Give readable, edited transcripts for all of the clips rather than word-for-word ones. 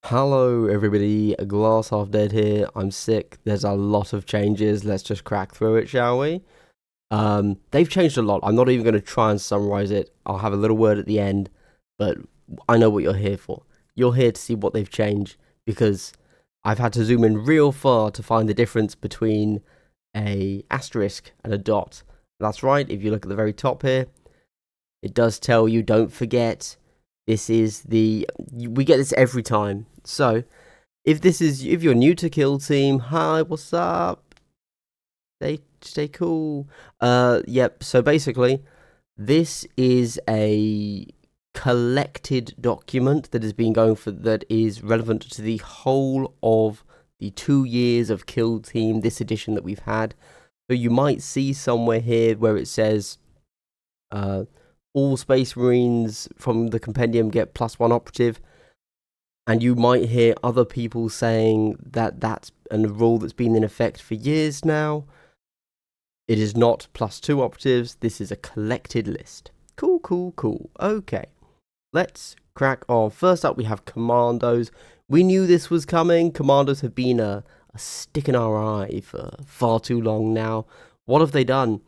Hello everybody, Glass Half Dead here. I'm sick. There's a lot of changes. Let's just crack through it, shall we? They've changed a lot. I'm not even going to try and summarize it. I'll have a little word at the end, but I know what you're here for. You're here to see what they've changed because I've had to zoom in real far to find the difference between a asterisk and a dot. That's right. If you look at the very top here, it does tell you, don't forget, this is we get this every time. So, if you're new to Kill Team, hi, what's up? Stay cool. Yep. So basically, this is a collected document that has been going that is relevant to the whole of the 2 years of Kill Team, this edition that we've had. So you might see somewhere here where it says, all Space Marines from the compendium get +1 operative. And you might hear other people saying that that's a rule that's been in effect for years now. It is not +2 operatives. This is a collected list. Cool. Okay, let's crack on. First up, we have Kommandos. We knew this was coming. Kommandos have been a stick in our eye for far too long now. What have they done?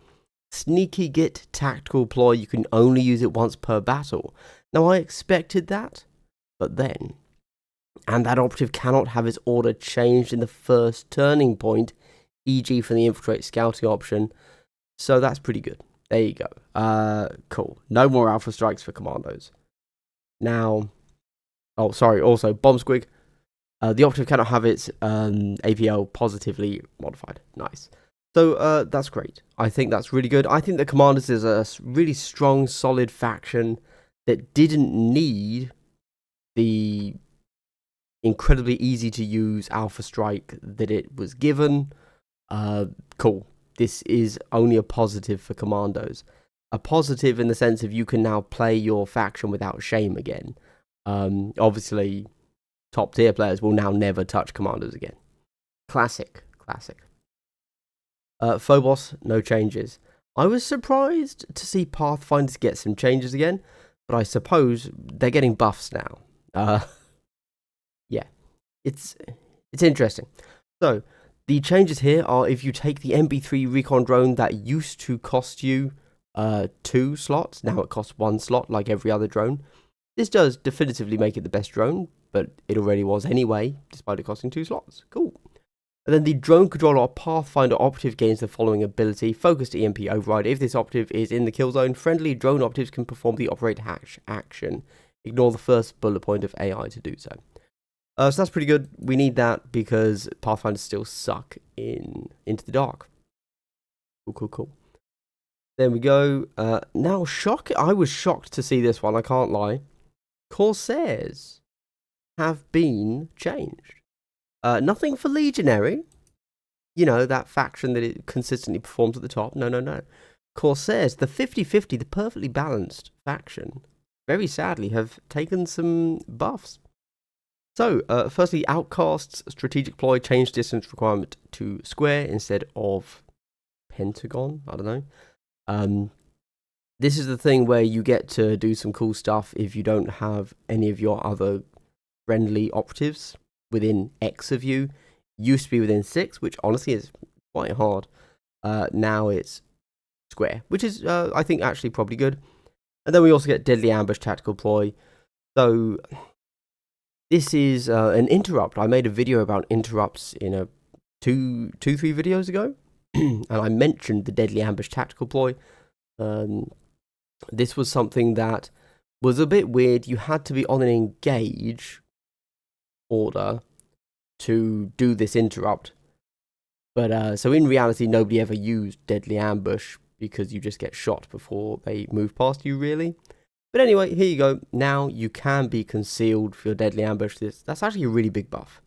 Sneaky Git tactical ploy. You can only use it once per battle. Now, I expected that, but then... And that operative cannot have its order changed in the first turning point, e.g. from the infiltrate scouting option. So that's pretty good. There you go. Cool. No more alpha strikes for Kommandos. Now, also bomb squig. The operative cannot have its APL positively modified. Nice. So that's great. I think that's really good. I think the Kommandos is a really strong, solid faction that didn't need the incredibly easy to use alpha strike that it was given. Cool. This is only a positive for Kommandos. A positive in the sense of you can now play your faction without shame again. Obviously, top tier players will now never touch Kommandos again. Classic. Phobos, no changes. I was surprised to see Pathfinders get some changes again, but I suppose they're getting buffs now. Yeah, it's interesting. So, the changes here are if you take the MB3 recon drone that used to cost you 2 slots, now it costs 1 slot like every other drone. This does definitively make it the best drone, but it already was anyway, despite it costing 2 slots. Cool. And then the drone controller or Pathfinder operative gains the following ability: Focused EMP override. If this operative is in the kill zone, friendly drone operatives can perform the operate action. Ignore the first bullet point of AI to do so. So that's pretty good. We need that because Pathfinders still suck into the dark. Cool. There we go. Now, I was shocked to see this one, I can't lie. Corsairs have been changed. Nothing for Legionary. You know, that faction that it consistently performs at the top. No. Corsairs, the 50-50, the perfectly balanced faction, very sadly have taken some buffs. So, firstly, Outcast's strategic ploy changed distance requirement to square instead of pentagon. I don't know. This is the thing where you get to do some cool stuff if you don't have any of your other friendly operatives within X of you. Used to be within 6, which honestly is quite hard. Now it's square, which is, I think, actually probably good. And then we also get Deadly Ambush tactical ploy. So... this is an interrupt. I made a video about interrupts in a 3 videos ago, and I mentioned the Deadly Ambush tactical ploy. This was something that was a bit weird. You had to be on an engage order to do this interrupt. But so in reality, nobody ever used Deadly Ambush because you just get shot before they move past you, really. But anyway, here you go. Now you can be concealed for your Deadly Ambush. That's actually a really big buff.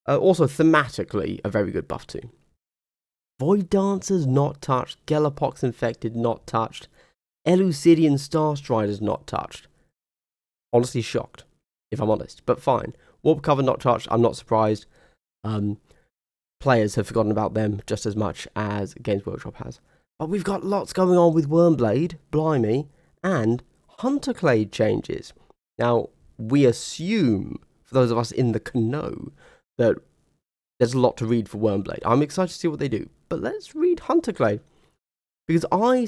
Also, thematically, a very good buff too. Void Dancers not touched. Galapox Infected not touched. Elucidian Starstriders not touched. Honestly shocked, if I'm honest, but fine. Warp Cover not touched. I'm not surprised. Players have forgotten about them just as much as Games Workshop has. But we've got lots going on with Wyrmblade, blimey, and Hunter Clade changes. Now, we assume for those of us in the know, that there's a lot to read for Wyrmblade. I'm excited to see what they do. But let's read Hunter Clade. Because I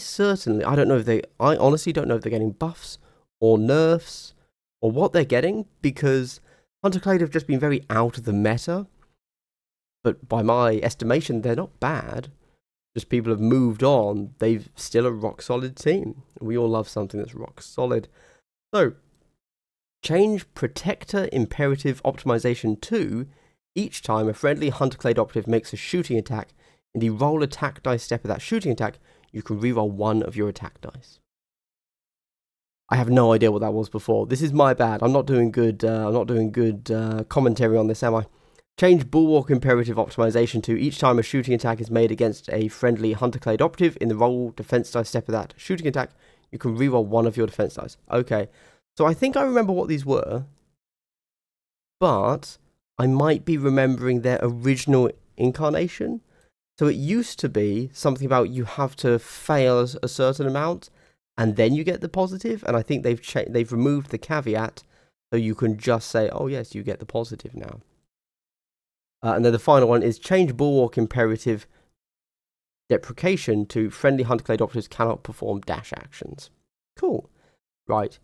honestly don't know if they're getting buffs or nerfs or what they're getting, because Hunter Clade have just been very out of the meta. But by my estimation, they're not bad. Just people have moved on. They've still a rock solid team. We all love something that's rock solid. So, change Protector Imperative Optimization to each time a friendly Hunter Clade operative makes a shooting attack. In the roll attack dice step of that shooting attack, you can reroll one of your attack dice. I have no idea what that was before. This is my bad. I'm not doing good. Commentary on this, am I? Change Bulwark Imperative Optimization to each time a shooting attack is made against a friendly Hunter Clade operative. In the roll defense dice step of that shooting attack, you can reroll one of your defense dice. Okay, so I think I remember what these were, but I might be remembering their original incarnation. So it used to be something about you have to fail a certain amount, and then you get the positive. And I think they've removed the caveat, so you can just say, "Oh yes, you get the positive now." And then the final one is change Bulwark Imperative Deprecation to friendly Hunter Clade operatives cannot perform dash actions. Cool, right?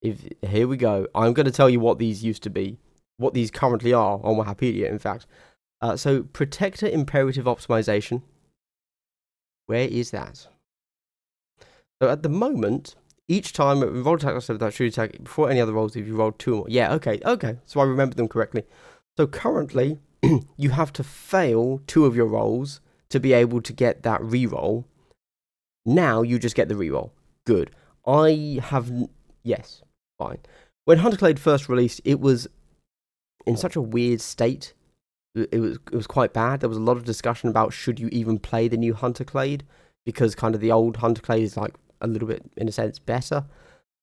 Here we go. I'm going to tell you what these used to be, what these currently are on Wikipedia, in fact. So, Protector Imperative Optimization. Where is that? So, at the moment, each time roll attack after that shoot attack, before any other rolls, if you roll 2 or more. Yeah, okay. So, I remember them correctly. So, currently, you have to fail 2 of your rolls to be able to get that reroll. Now, you just get the reroll. Good. Yes, fine. When Hunter Clade first released, it was in such a weird state. It was quite bad. There was a lot of discussion about should you even play the new Hunter Clade, because kind of the old Hunter Clade is like a little bit, in a sense, better.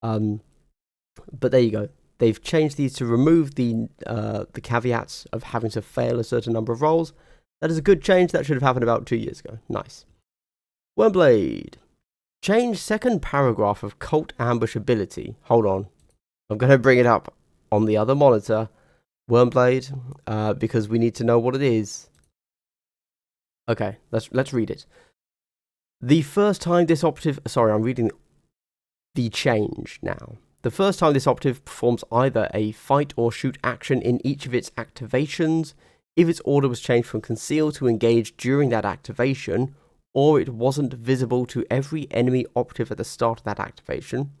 But there you go. They've changed these to remove the caveats of having to fail a certain number of rolls. That is a good change. That should have happened about 2 years ago. Nice. Wyrmblade. Change second paragraph of Cult Ambush ability. Hold on. I'm going to bring it up on the other monitor. Wyrmblade, because we need to know what it is. Okay, let's read it. The first time this operative... Sorry, I'm reading the change now. The first time this operative performs either a fight or shoot action in each of its activations, if its order was changed from conceal to engage during that activation, or it wasn't visible to every enemy operative at the start of that activation.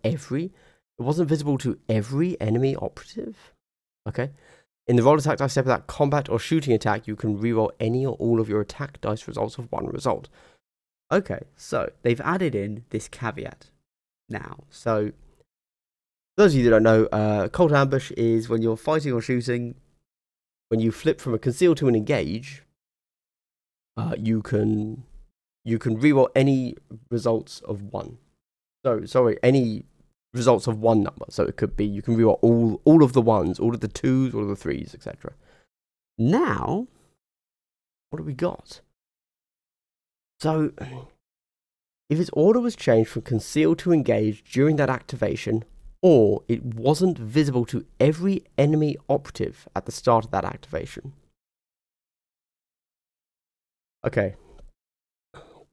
It wasn't visible to every enemy operative? Okay. In the roll attack dice step of that combat or shooting attack, you can reroll any or all of your attack dice results of one result. Okay, so they've added in this caveat now. So, those of you that don't know, Cold Ambush is when you're fighting or shooting, when you flip from a conceal to an engage, you can reroll any results of one. So, sorry, any results of one number. So it could be you can reroll all of the ones, all of the twos, all of the threes, etc. Now, what have we got? So, if its order was changed from conceal to engage during that activation, or it wasn't visible to every enemy operative at the start of that activation. Okay.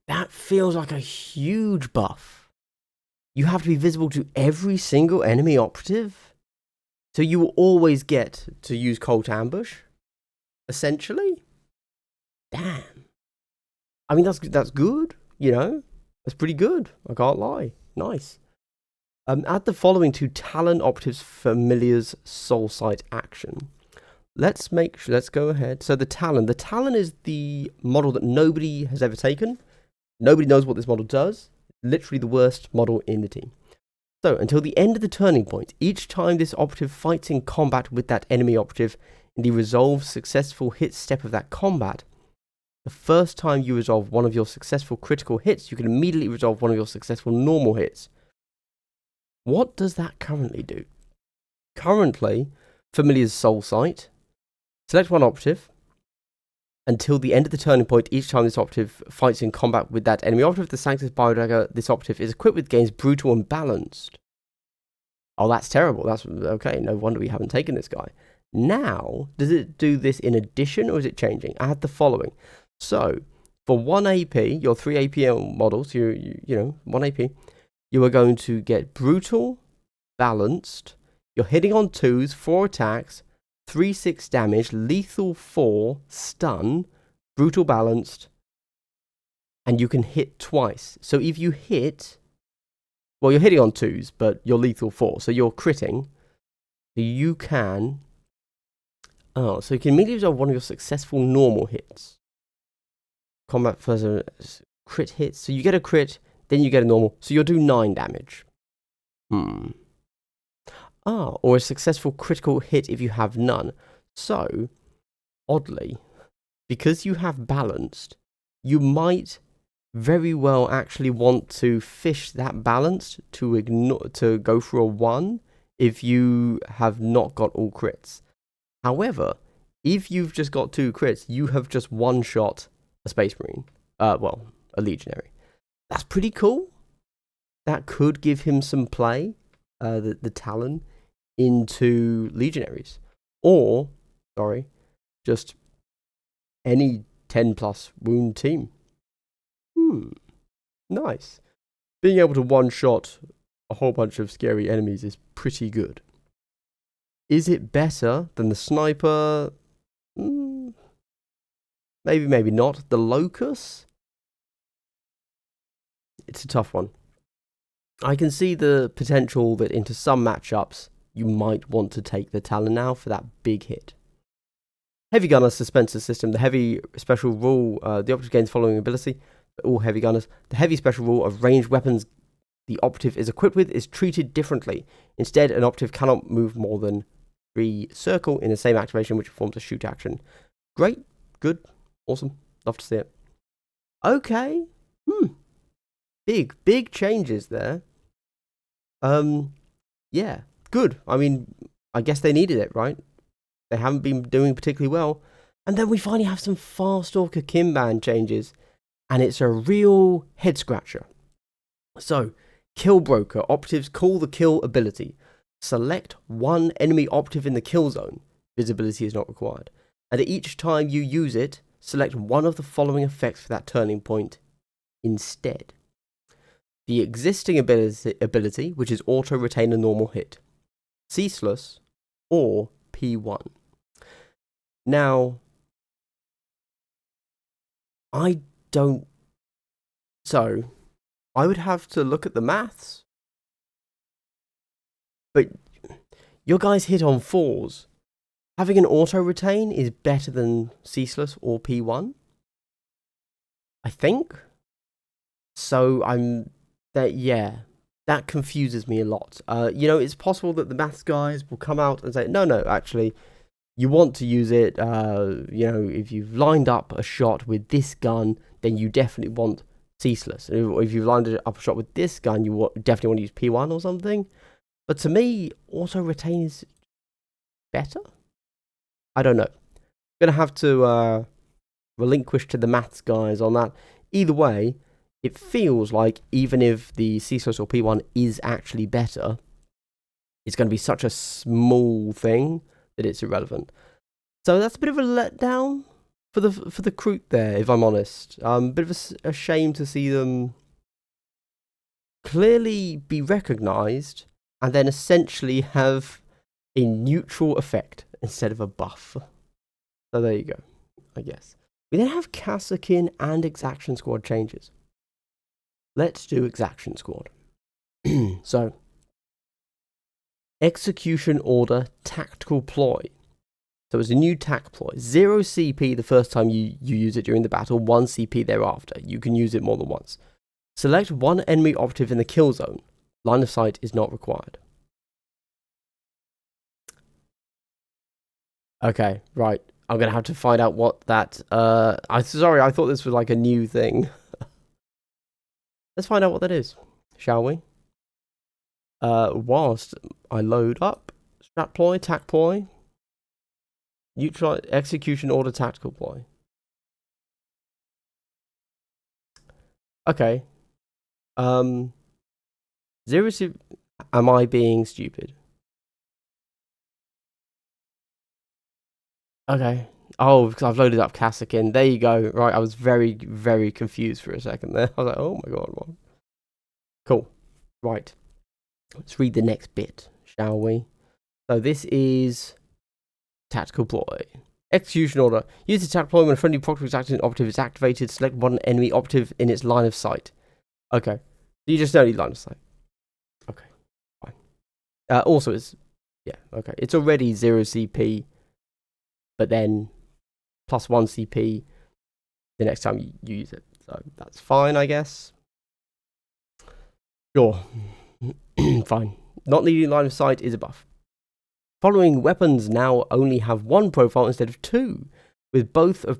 That feels like a huge buff. You have to be visible to every single enemy operative? So you will always get to use Cult Ambush? Essentially? Damn. I mean, that's good, you know? That's pretty good. I can't lie. Nice. Add the following to Talon Operatives Familiar's Soul Sight action. Let's go ahead. So the Talon is the model that nobody has ever taken. Nobody knows what this model does. Literally the worst model in the team. So, until the end of the turning point, each time this operative fights in combat with that enemy operative in the resolve successful hit step of that combat, the first time you resolve one of your successful critical hits, you can immediately resolve one of your successful normal hits. What does that currently do? Currently, Familiar's Soul Sight. Select one operative. Until the end of the turning point, each time this operative fights in combat with that enemy operative, the Sanctus Biodagger, this operative is equipped with gains brutal and balanced. Oh, that's terrible. That's okay. No wonder we haven't taken this guy. Now, does it do this in addition or is it changing? I had the following. So, for 1 AP, your 3 APL models, you know, 1 AP, you are going to get brutal, balanced. You're hitting on 2s, 4 attacks, 3/6 damage, lethal 4, stun, brutal balanced, and you can hit twice. So if you hit, well, you're hitting on 2s, but you're lethal 4, so you're critting. So you can, so you can immediately resolve one of your successful normal hits. Combat further crit hits. So you get a crit, then you get a normal. So you'll do 9 damage. Or a successful critical hit if you have none. So, oddly, because you have balanced, you might very well actually want to fish that balanced to go for a 1 if you have not got all crits. However, if you've just got 2 crits, you have just one-shot a Space Marine. Well, a Legionary. That's pretty cool. That could give him some play, the Talon, into Legionaries. Or, just any 10+ wound team. Nice. Being able to one-shot a whole bunch of scary enemies is pretty good. Is it better than the Sniper? Maybe, maybe not. The Locust? It's a tough one. I can see the potential that into some matchups, you might want to take the Talon now for that big hit. Heavy Gunner Suspensor System. The heavy special rule, the operative gains following ability. All heavy gunners. The heavy special rule of ranged weapons the operative is equipped with is treated differently. Instead, an operative cannot move more than 3 circle in the same activation, which performs a shoot action. Great. Good. Awesome. Love to see it. Okay. Big changes there. Yeah. Good. I mean, I guess they needed it, right? They haven't been doing particularly well. And then we finally have some Farstalker Kinband changes. And it's a real head scratcher. So, Kill Broker. Operatives call the kill ability. Select 1 enemy operative in the kill zone. Visibility is not required. And at each time you use it, select one of the following effects for that turning point instead. The existing ability, which is auto retain a normal hit. Ceaseless, or P1. Now, so I would have to look at the maths, but your guys hit on 4s. Having an auto retain is better than ceaseless or P1, I think. So that confuses me a lot. It's possible that the maths guys will come out and say, no, actually, you want to use it, if you've lined up a shot with this gun, then you definitely want ceaseless. If you've lined up a shot with this gun, you definitely want to use P1 or something. But to me, auto retain is better? I don't know. I'm going to have to relinquish to the maths guys on that. Either way, it feels like even if the ceaseless or P1 is actually better, it's going to be such a small thing that it's irrelevant. So that's a bit of a letdown for the Kroot there, if I'm honest. Bit of a shame to see them clearly be recognised and then essentially have a neutral effect instead of a buff. So there you go, I guess. We then have Kasrkin and Exaction Squad changes. Let's do Exaction Squad. So, Execution Order Tactical Ploy. So it's a new tac ploy. 0 CP the first time you use it during the battle, 1 CP thereafter. You can use it more than once. Select 1 enemy operative in the kill zone. Line of sight is not required. Okay, right. I'm going to have to find out what that... I thought this was like a new thing. Let's find out what that is, shall we? Whilst I load up Strat Ploy, Tac Ploy, Neutral Execution Order Tactical Ploy. Okay. 0 CP... Am I being stupid? Okay. Oh, because I've loaded up Kasrkin. There you go. Right, I was very, very confused for a second there. I was like, oh my god, what? Cool. Right. Let's read the next bit, shall we? So this is tactical ploy. Execution order. Use the tactical ploy when a friendly proctor exacting operative is activated. Select one enemy operative in its line of sight. Okay. You just don't need line of sight. Okay. Fine. Also, it's... Yeah, okay. It's already 0 CP, but then plus 1 CP the next time you use it. So that's fine, I guess. Sure. Fine. Not needing line of sight is a buff. Following weapons now only have one profile instead of two, with both of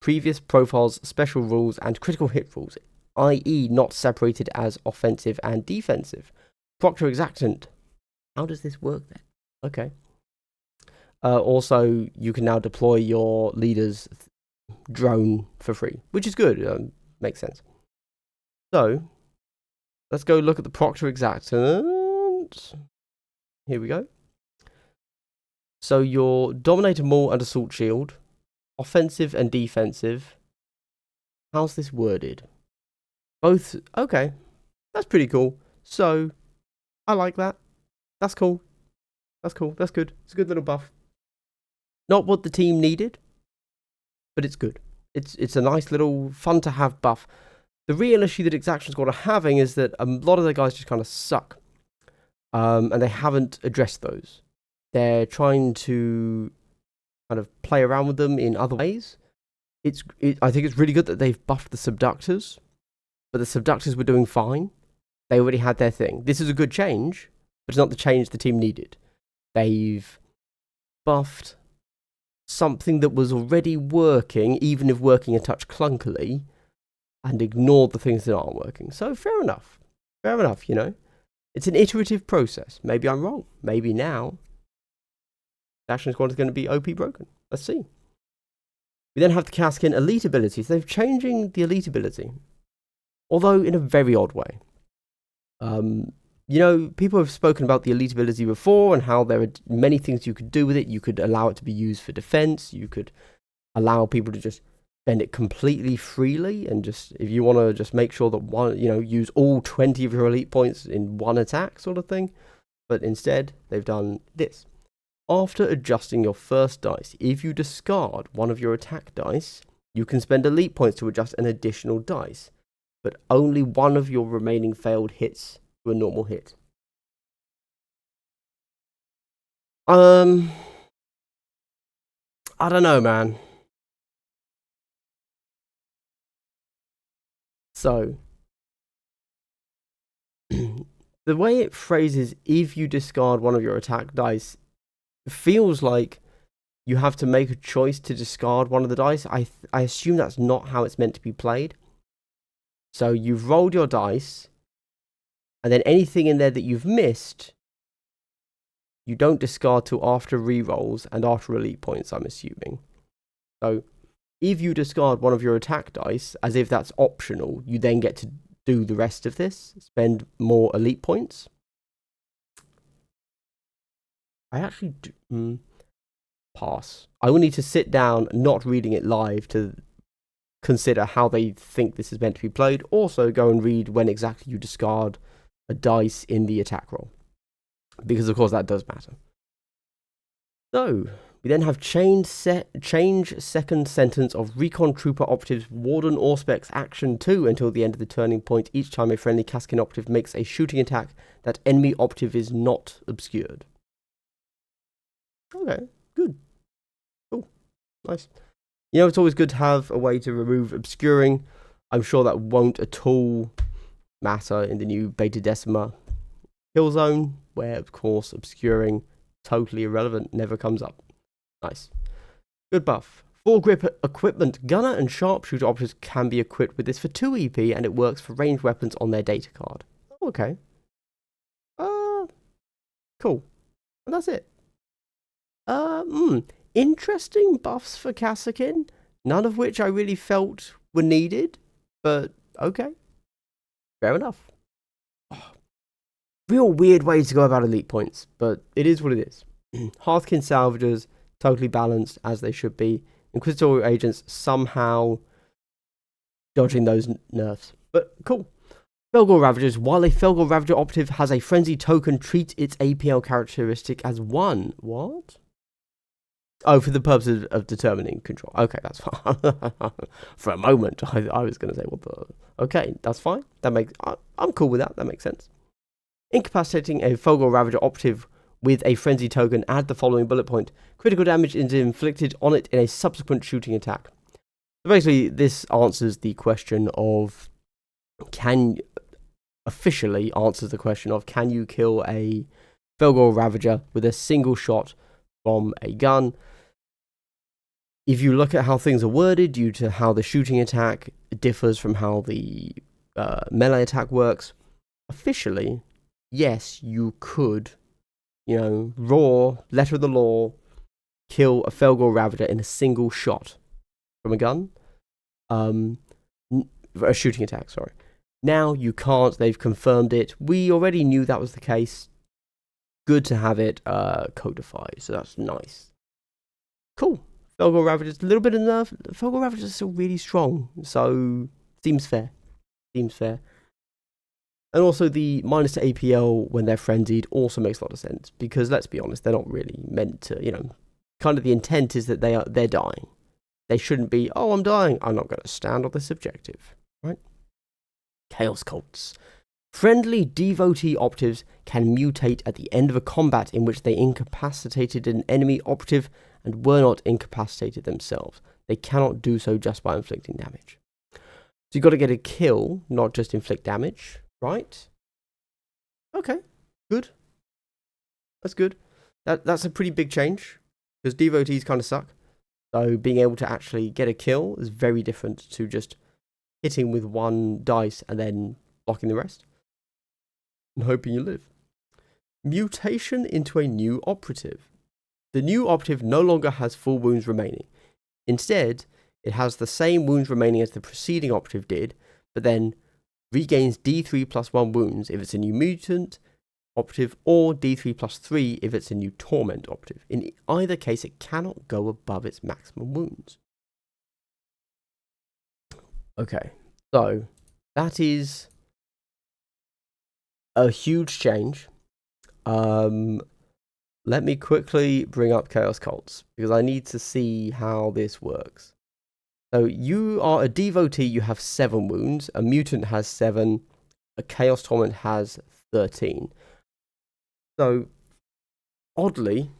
previous profiles' special rules and critical hit rules, i.e. not separated as offensive and defensive. Proctor Exactant. How does this work then? Okay. Also, you can now deploy your leader's drone for free, which is good. Makes sense. So, let's go look at the Proctor Exactant. Here we go. So your Dominator Maul and Assault Shield, offensive and defensive. How's this worded? Both, okay. That's pretty cool. So, I like that. That's cool. That's cool. That's good. It's a good little buff. Not what the team needed, but it's good. It's a nice little fun to have buff. The real issue that Exaction Squad are having is that a lot of their guys just kind of suck. And they haven't addressed those. They're trying to kind of play around with them in other ways. I think it's really good that they've buffed the Subductors, but the Subductors were doing fine. They already had their thing. This is a good change, but it's not the change the team needed. They've buffed something that was already working, even if working a touch clunkily, and ignored the things that aren't working. So fair enough. Fair enough, you know. It's an iterative process. Maybe I'm wrong. Maybe now Exaction Squad is going to be OP broken. Let's see. We then have the Kasrkin elite abilities. They're changing the elite ability, although in a very odd way. You know, people have spoken about the elite ability before and how there are many things you could do with it. You could allow it to be used for defense. You could allow people to just spend it completely freely, and just, if you want to just make sure that one, you know, use all 20 of your elite points in one attack sort of thing. But instead, they've done this. After adjusting your first dice, if you discard one of your attack dice, you can spend elite points to adjust an additional dice, but only one of your remaining failed hits to a normal hit. I don't know, man. So, the way it phrases, if you discard one of your attack dice, feels like you have to make a choice to discard one of the dice. I assume that's not how it's meant to be played. So you've rolled your dice, and then anything in there that you've missed, you don't discard till after rerolls and after elite points, I'm assuming. So if you discard one of your attack dice, as if that's optional, you then get to do the rest of this, spend more elite points. I actually do... pass. I will need to sit down, not reading it live, to consider how they think this is meant to be played. Also, go and read when exactly you discard a dice in the attack roll, because of course that does matter. So we then have change second sentence of Recon Trooper Operatives Warden Auspex Action 2 until the end of the turning point each time a friendly Kasrkin operative makes a shooting attack that enemy operative is not obscured. Okay, good. Cool. Nice. You know, it's always good to have a way to remove obscuring. I'm sure that won't at all matter in the new Beta Decima kill zone, where, of course, obscuring, totally irrelevant, never comes up. Nice. Good buff. Foregrip equipment. Gunner and sharpshooter operatives can be equipped with this for 2 EP, and it works for ranged weapons on their data card. Oh, okay. Cool. And that's it. Interesting buffs for Kasrkin, none of which I really felt were needed, but okay. Fair enough. Oh, real weird way to go about elite points, but it is what it is. Hearthkin Salvagers, totally balanced as they should be. Inquisitorial Agents somehow dodging those nerfs, but cool. Fellgor Ravagers. While a Fellgor Ravager operative has a frenzy token, treat its APL characteristic as 1. What? Oh, for the purposes of determining control. Okay, that's fine. For a moment, I was going to say, what the... Okay, that's fine. I'm cool with that. That makes sense. Incapacitating a Fellgor Ravager operative with a frenzy token, add the following bullet point. Critical damage is inflicted on it in a subsequent shooting attack. So basically, this answers the question of... officially answers the question of, can you kill a Fellgor Ravager with a single shot from a gun? If you look at how things are worded, due to how the shooting attack differs from how the melee attack works, officially, yes, you could, raw, letter of the law, kill a Fellgor Ravager in a single shot from a gun. A shooting attack, sorry. Now you can't, they've confirmed it. We already knew that was the case. Good to have it codified, so that's nice. Cool. Fellgor Ravagers, a little bit of nerf. Fellgor Ravagers are still really strong, so seems fair. Seems fair. And also the minus to APL when they're frenzied also makes a lot of sense, because let's be honest, they're not really meant to, kind of the intent is that they're dying. They shouldn't be, oh, I'm dying, I'm not going to stand on this objective, right? Chaos Cults. Friendly devotee operatives can mutate at the end of a combat in which they incapacitated an enemy operative and were not incapacitated themselves. They cannot do so just by inflicting damage. So you've got to get a kill, not just inflict damage, right? Okay, good. That's good. That's a pretty big change, because devotees kind of suck. So being able to actually get a kill is very different to just hitting with one dice and then blocking the rest and hoping you live. Mutation into a new operative. The new operative no longer has full wounds remaining. Instead, it has the same wounds remaining as the preceding operative did, but then regains D3 plus 1 wounds if it's a new mutant operative, or D3 plus 3 if it's a new torment operative. In either case, it cannot go above its maximum wounds. Okay, so that is a huge change. Let me quickly bring up Chaos Cults, because I need to see how this works. So you are a devotee, you have 7 wounds, a mutant has 7, a Chaos Torment has 13. So, oddly,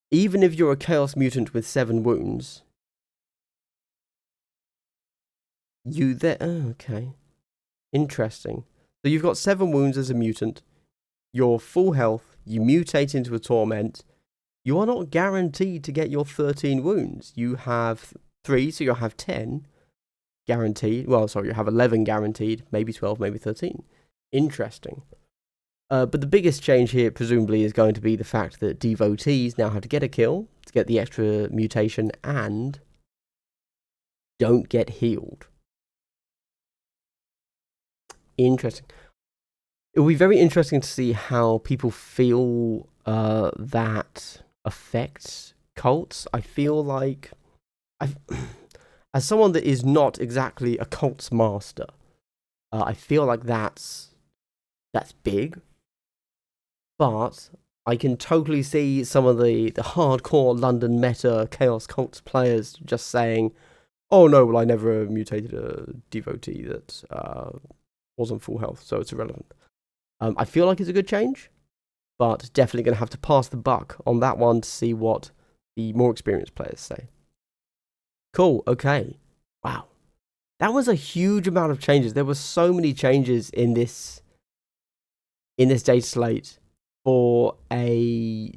even if you're a Chaos Mutant with 7 wounds, okay. Interesting. So you've got 7 wounds as a mutant, you're full health, you mutate into a Torment, you are not guaranteed to get your 13 wounds. You have 3, so you'll have 10 guaranteed. Well, sorry, you have 11 guaranteed, maybe 12, maybe 13. Interesting. But the biggest change here, presumably, is going to be the fact that devotees now have to get a kill to get the extra mutation and don't get healed. Interesting. It will be very interesting to see how people feel that affects cults. I feel like, as someone that is not exactly a cults master, I feel like that's big. But I can totally see some of the hardcore London meta Chaos Cults players just saying, oh no, well I never mutated a devotee that wasn't full health, so it's irrelevant. I feel like it's a good change, but definitely going to have to pass the buck on that one to see what the more experienced players say. Cool, okay. Wow. That was a huge amount of changes. There were so many changes in this data slate for a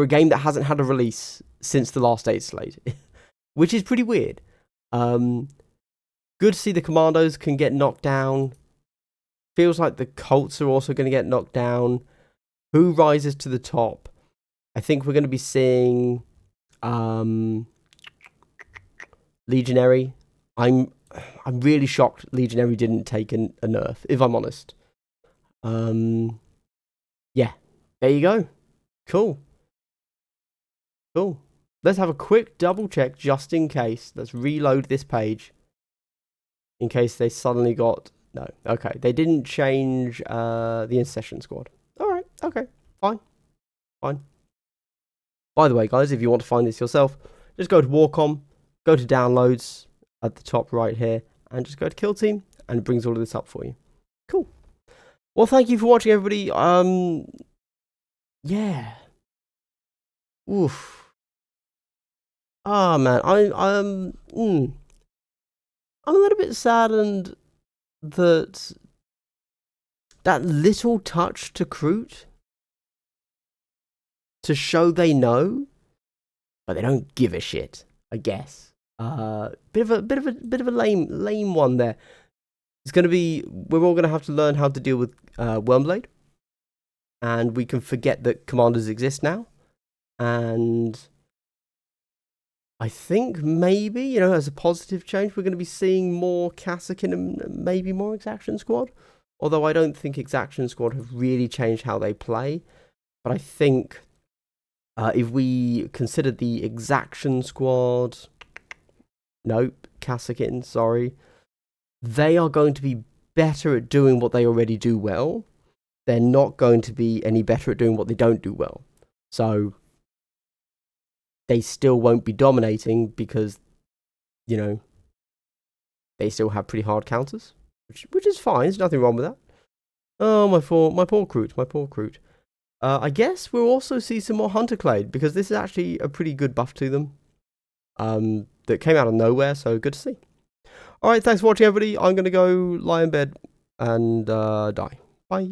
game that hasn't had a release since the last data slate, which is pretty weird. Good to see the Kommandos can get knocked down. Feels like the cults are also going to get knocked down. Who rises to the top? I think we're going to be seeing Legionary. I'm really shocked Legionary didn't take a nerf, if I'm honest. yeah, there you go. Cool. Cool. Let's have a quick double check just in case. Let's reload this page. In case they suddenly got... No. Okay. They didn't change the Exaction Squad. Alright. Okay. Fine. Fine. By the way, guys, if you want to find this yourself, just go to Warcom, go to Downloads at the top right here, and just go to Kill Team, and it brings all of this up for you. Cool. Well, thank you for watching, everybody. Yeah. Oof. Ah, man, I'm a little bit saddened that little touch to Kroot to show they know, but they don't give a shit, I guess. Bit of a lame one there. It's gonna be, we're all gonna have to learn how to deal with Wyrmblade, and we can forget that Kommandos exist now, and I think maybe, you know, as a positive change, we're going to be seeing more Kasrkin and maybe more Exaction Squad. Although I don't think Exaction Squad have really changed how they play. But I think if we consider the Exaction Squad, nope, Kasrkin, sorry, they are going to be better at doing what they already do well. They're not going to be any better at doing what they don't do well. So they still won't be dominating because, you know, they still have pretty hard counters, which is fine. There's nothing wrong with that. Oh, my poor Kroot. I guess we'll also see some more Hunter Clade, because this is actually a pretty good buff to them. That came out of nowhere, so good to see. Alright, thanks for watching, everybody. I'm going to go lie in bed and die. Bye.